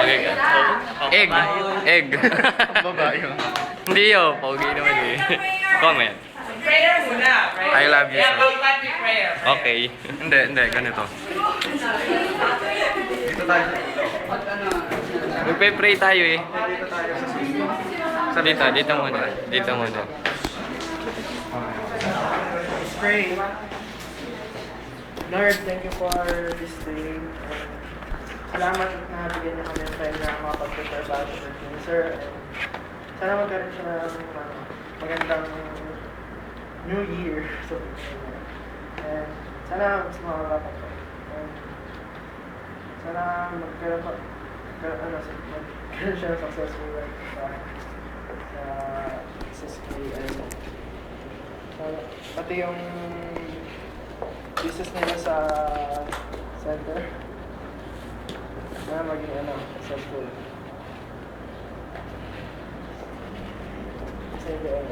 Okay ka. Egg. Egg. Babae yun. Hindi yun. Pogi naman eh. Comment. Prayer muna. I love you, Yeah, sir. pag prayer. Okay. Hindi, ganito. Dito tayo. Magpe-pray tayo eh. Dito tayo sa sisi. Dito muna. Dito muna. Let's pray. Lord, thank you for this day. Salamat at nabigyan niyo kami ng time na makapag-prepare bago sa birthday ni Sir. And sana magkaroon siya ng magandang New Year. So, and sana mas makakapag ko. And sana magkaroon siya ng successful life sa SK. And pati yung business nila sa center na maging successful. Sa iyo,